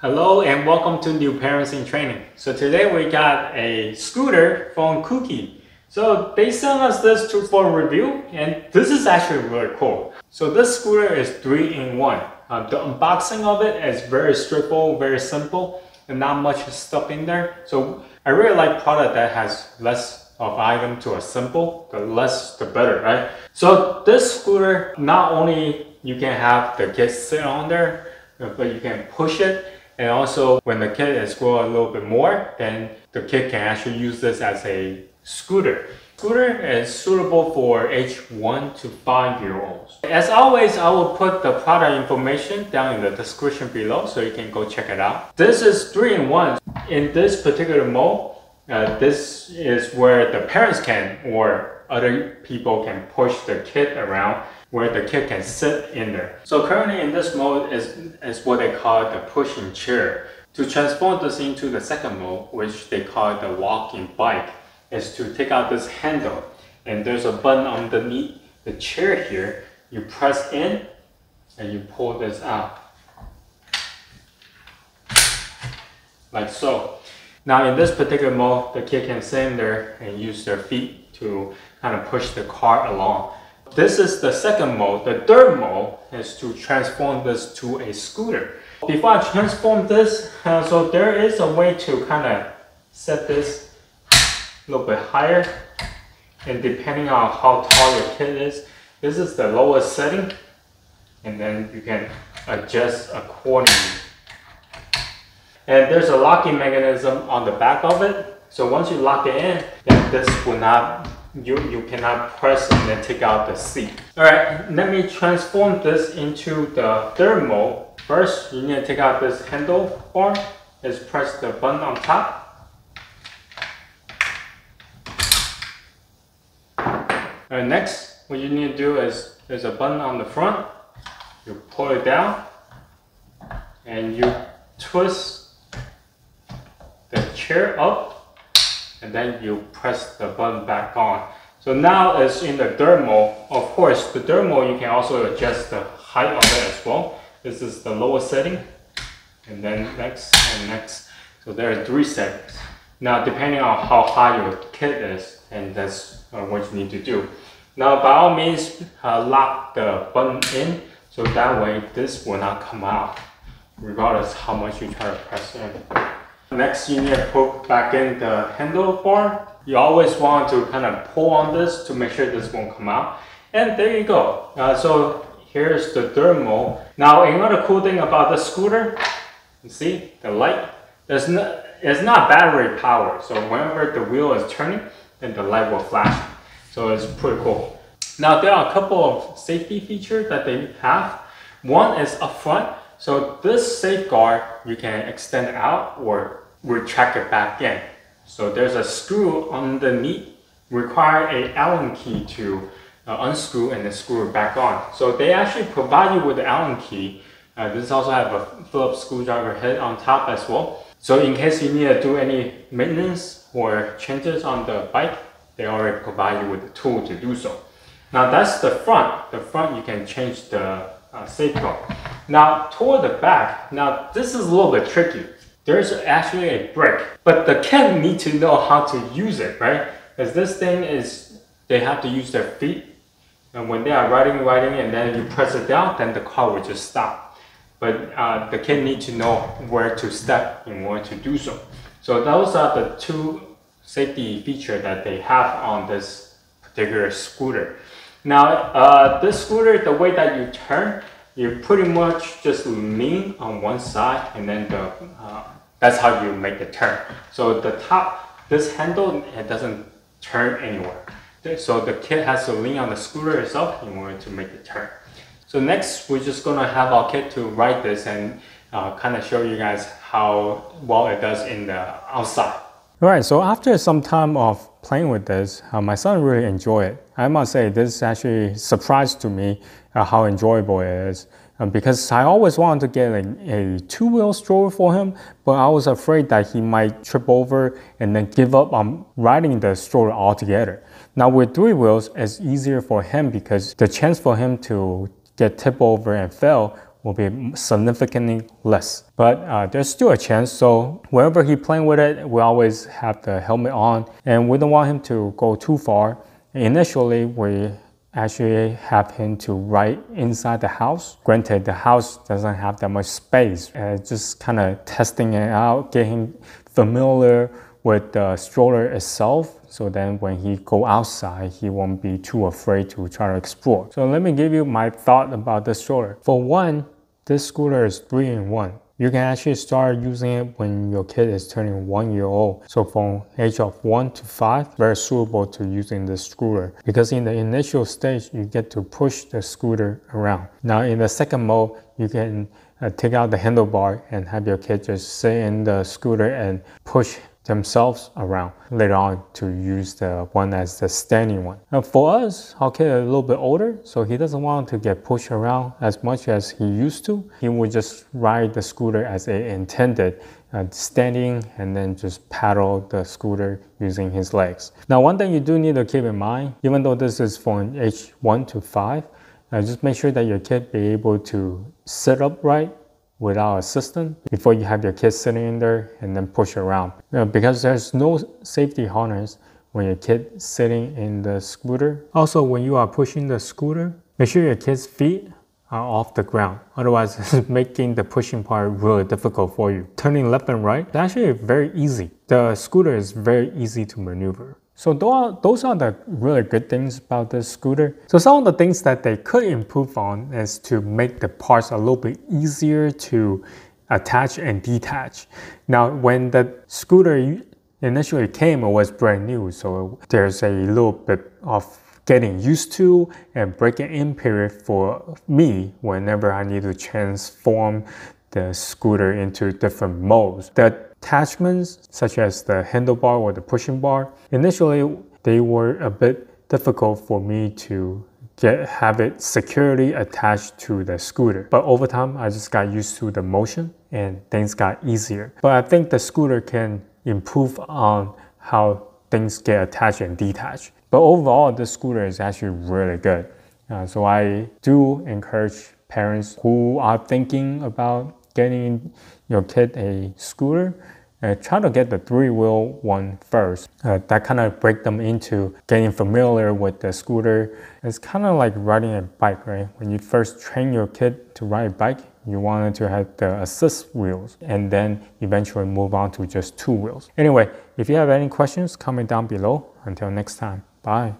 Hello and welcome to New Parents in Training. So today we got a scooter from COOGHI. So they sent us this for review and this is actually really cool. So this scooter is 3-in-1. The unboxing of it is very straightforward, very simple and not much stuff in there. So I really like product that has less of item to assemble. The less the better, right? So this scooter, not only you can have the kids sit on there, but you can push it. And also when the kid is growing a little bit more, then the kid can actually use this as a scooter. Scooter is suitable for age 1 to 5-year-olds. As always, I will put the product information down in the description below so you can go check it out. This is 3-in-1. In this particular mode, this is where the parents can or other people can push the kid around, where the kid can sit in there. So currently in this mode is what they call the pushing chair. To transform this into the second mode, which they call the walking bike, is to take out this handle and there's a button underneath the chair here. You press in and you pull this out. Like so. Now in this particular mode, the kid can sit in there and use their feet to kind of push the car along. This is the second mode. The third mode is to transform this to a scooter. Before I transform this, so there is a way to kind of set this a little bit higher. And depending on how tall your kid is, this is the lowest setting. And then you can adjust accordingly. And there's a locking mechanism on the back of it. So once you lock it in, then this will not you cannot press and then take out the seat. Alright, let me transform this into the third mode. First, you need to take out this handlebar. Just press the button on top. Alright, next, what you need to do is there's a button on the front. You pull it down and you twist the chair up. And then you press the button back on. So now it's in the third mode. Of course, the third mode you can also adjust the height of it as well. This is the lowest setting. And then next and next. So there are 3 settings. Now depending on how high your kid is, and that's what you need to do. Now by all means, lock the button in. So that way this will not come out, regardless how much you try to press in. Next, you need to put back in the handlebar. You always want to kind of pull on this to make sure this won't come out. And there you go. So here's the third mode. Now, another cool thing about the scooter, you see the light? It's not battery powered. So whenever the wheel is turning, then the light will flash. So it's pretty cool. Now, there are a couple of safety features that they have. One is up front. So this safeguard, you can extend out or retract it back in. So there's a screw underneath, require an Allen key to unscrew and then screw it back on. So they actually provide you with the Allen key. This also have a Phillips screwdriver head on top as well. So in case you need to do any maintenance or changes on the bike, they already provide you with the tool to do so. Now that's the front. The front you can change the safeguard. Now toward the back, now this is a little bit tricky. There's actually a brick, but the kid need to know how to use it, right? Because this thing is, they have to use their feet. And when they are riding and then you press it down, then the car will just stop. But the kid need to know where to step in order to do so. So those are the 2 safety features that they have on this particular scooter. Now, this scooter, the way that you turn, you pretty much just lean on one side and then that's how you make the turn. So the top, this handle, it doesn't turn anywhere. So the kid has to lean on the scooter itself in order to make the turn. So next, we're just gonna have our kid to ride this and kind of show you guys how well it does in the outside. Alright, so after some time of playing with this, my son really enjoyed it. I must say this actually surprised to me how enjoyable it is. Because I always wanted to get a 2-wheel stroller for him, but I was afraid that he might trip over and then give up on riding the stroller altogether. Now with 3 wheels, it's easier for him because the chance for him to get tipped over and fail will be significantly less. But there's still a chance, so whenever he's playing with it, we always have the helmet on, and we don't want him to go too far. Initially, we actually have him to ride inside the house. Granted, the house doesn't have that much space, just kind of testing it out, getting familiar with the stroller itself, so then when he go outside, he won't be too afraid to try to explore. So let me give you my thought about the stroller. For one, this scooter is 3-in-1. You can actually start using it when your kid is turning 1 year old. So from age of 1 to 5, very suitable to using the scooter, because in the initial stage, you get to push the scooter around. Now in the second mode, you can take out the handlebar and have your kid just sit in the scooter and push themselves around. Later on to use the one as the standing one. Now for us, our kid is a little bit older, so he doesn't want to get pushed around as much as he used to. He would just ride the scooter as it intended, standing, and then just paddle the scooter using his legs. Now one thing you do need to keep in mind, even though this is from age 1 to 5, just make sure that your kid be able to sit upright without assistance before you have your kids sitting in there and then push around. Because there's no safety harness when your kid sitting in the scooter. Also, when you are pushing the scooter, make sure your kids' feet are off the ground. Otherwise, it's making the pushing part really difficult for you. Turning left and right, it's actually very easy. The scooter is very easy to maneuver. So those are the really good things about this scooter. So some of the things that they could improve on is to make the parts a little bit easier to attach and detach. Now, when the scooter initially came, it was brand new, so there's a little bit of getting used to and breaking in period for me whenever I need to transform the scooter into different modes. The attachments, such as the handlebar or the pushing bar, initially they were a bit difficult for me to have it securely attached to the scooter. But over time, I just got used to the motion and things got easier. But I think the scooter can improve on how things get attached and detached. But overall, this scooter is actually really good. So I do encourage parents who are thinking about getting your kid a scooter, try to get the 3-wheel one first. That kind of break them into getting familiar with the scooter. It's kind of like riding a bike, right? When you first train your kid to ride a bike, you wanted to have the assist wheels and then eventually move on to just 2 wheels. Anyway, if you have any questions, comment down below. Until next time, bye.